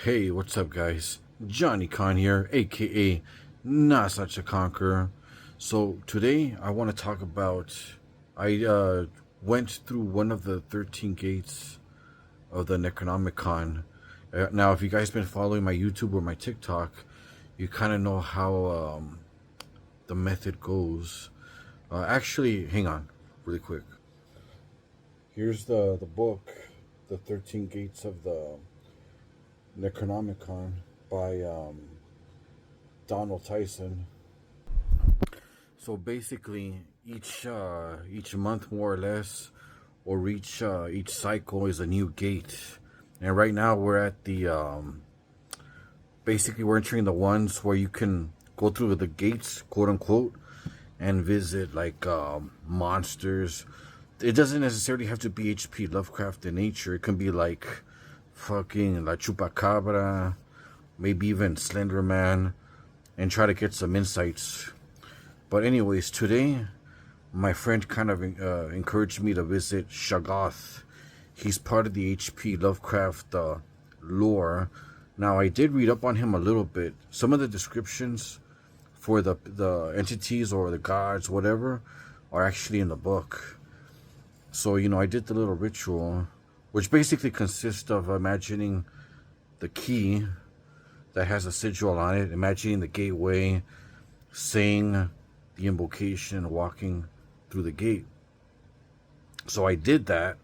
Hey, what's up, guys? Johnny Con here, aka Not Such a Conqueror. So today I want to talk about. I went through one of the 13 gates of the Necronomicon. Now, if you guys been following my YouTube or my TikTok, you kind of know how the method goes. Actually, hang on, really quick. Here's the book, the 13 gates of the Necronomicon by Donald Tyson. So basically, each month more or less, or each cycle is a new gate. And right now we're at the basically we're entering the ones where you can go through the gates, quote unquote, and visit like monsters. It doesn't necessarily have to be H.P. Lovecraft in nature. It can be like fucking La Chupacabra, maybe even Slender Man, and try to get some insights. But anyways, today my friend kind of encouraged me to visit Shoggoth. He's part of the H.P. Lovecraft lore. Now, I did read up on him a little bit. Some of the descriptions for the entities or the gods, whatever, are actually in the book. So, I did the little ritual, which basically consists of imagining the key that has a sigil on it, imagining the gateway, saying the invocation, walking through the gate. So I did that.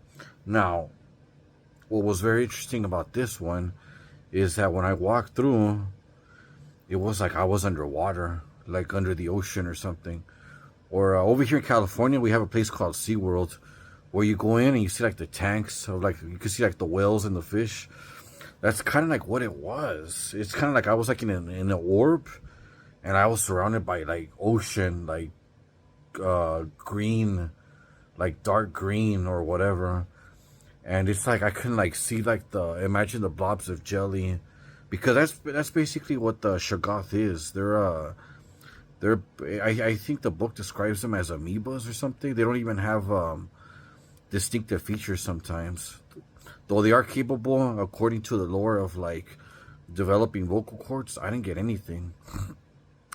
Now, what was very interesting about this one is that when I walked through, it was like I was underwater, like under the ocean or something. Or over here in California, we have a place called SeaWorld, where you go in and you see like the tanks of like, you can see like the whales and the fish. That's kind of like what it was. It's kind of like I was like in an orb, and I was surrounded by like ocean, like green, like dark green or whatever. And it's like I couldn't like see like imagine the blobs of jelly, because that's basically what the Shoggoth is. They're I think the book describes them as amoebas or something. They don't even have distinctive features sometimes, though they are capable, according to the lore, of like developing vocal cords. I didn't get anything,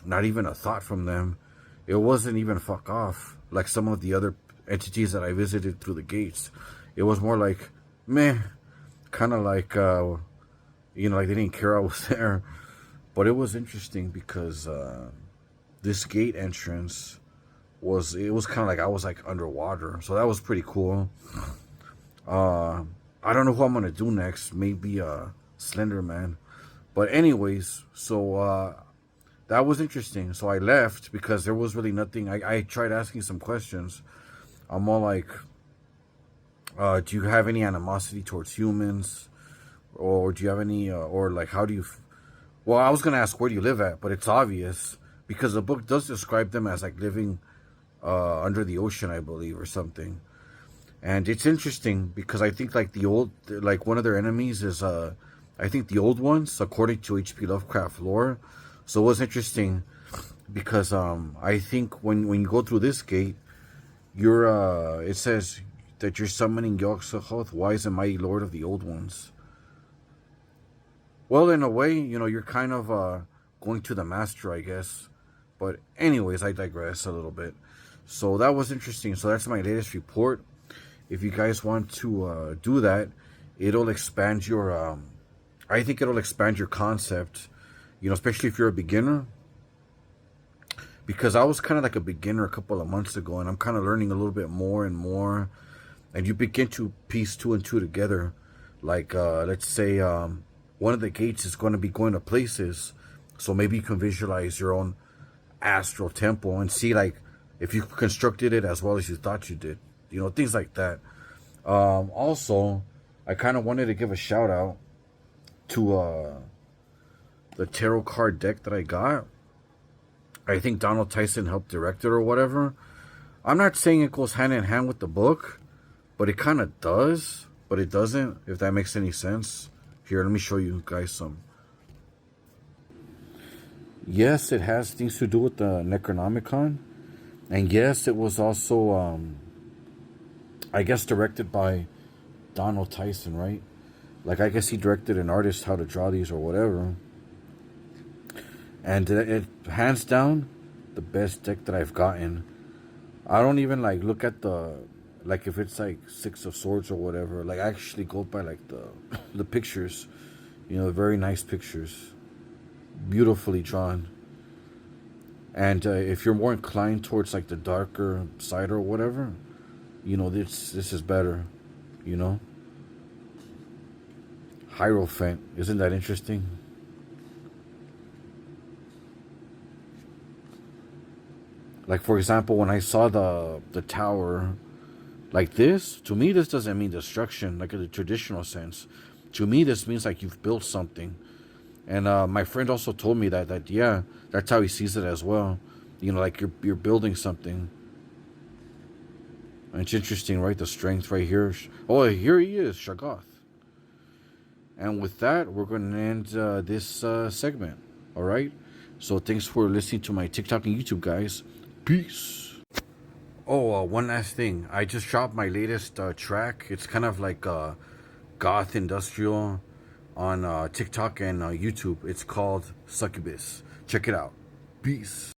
not even a thought from them. It wasn't even fuck off like some of the other entities that I visited through the gates. It was more like meh, kind of like like they didn't care I was there. But it was interesting because this gate entrance was kind of like I was like underwater, so that was pretty cool. I don't know who I'm gonna do next. Maybe Slender Man. But anyways, so that was interesting. So I left because there was really nothing. I tried asking some questions. I'm all like, do you have any animosity towards humans, or do you have any, or like how do you? Well, I was gonna ask where do you live at, but it's obvious because the book does describe them as like living under the ocean, I believe, or something. And it's interesting because I think like like one of their enemies is I think the old ones, according to H.P. Lovecraft lore. So it was interesting because I think when you go through this gate, you're it says that you're summoning Yog-Sothoth, wise and mighty lord of the old ones. Well, in a way, you're kind of going to the master, I guess. But anyways, I digress a little bit. So that was interesting. So that's my latest report. If you guys want to do that, it'll expand your I think it'll expand your concept, especially if you're a beginner. Because I was kind of like a beginner a couple of months ago, and I'm kind of learning a little bit more and more. And you begin to piece two and two together. Like, let's say one of the gates is going to be going to places. So maybe you can visualize your own astral temple and see like if you constructed it as well as you thought you did. Things like that. Also, I kind of wanted to give a shout out to the tarot card deck that I got. I think Donald Tyson helped direct it or whatever. I'm not saying it goes hand in hand with the book, but it kind of does, but it doesn't, if that makes any sense. Here, let me show you guys some. Yes, it has things to do with the Necronomicon. And yes, it was also, I guess, directed by Donald Tyson, right? Like, I guess he directed an artist how to draw these or whatever. And it, hands down, the best deck that I've gotten. I don't even like look at the, like if it's like Six of Swords or whatever. Like, I actually go by like the pictures, you know, very nice pictures, beautifully drawn. And if you're more inclined towards like the darker side or whatever, you know, this is better, you know. Hierophant, isn't that interesting? Like, for example, when I saw the tower like this, to me this doesn't mean destruction like in the traditional sense. To me this means like you've built something. And my friend also told me that yeah, that's how he sees it as well. You know, like you're building something. And it's interesting, right? The strength right here. Oh, here he is, Shoggoth. And with that, we're going to end this segment. All right? So thanks for listening to my TikTok and YouTube, guys. Peace. Oh, one last thing. I just dropped my latest track. It's kind of like goth industrial on TikTok and YouTube. It's called Succubus. Check it out. Peace.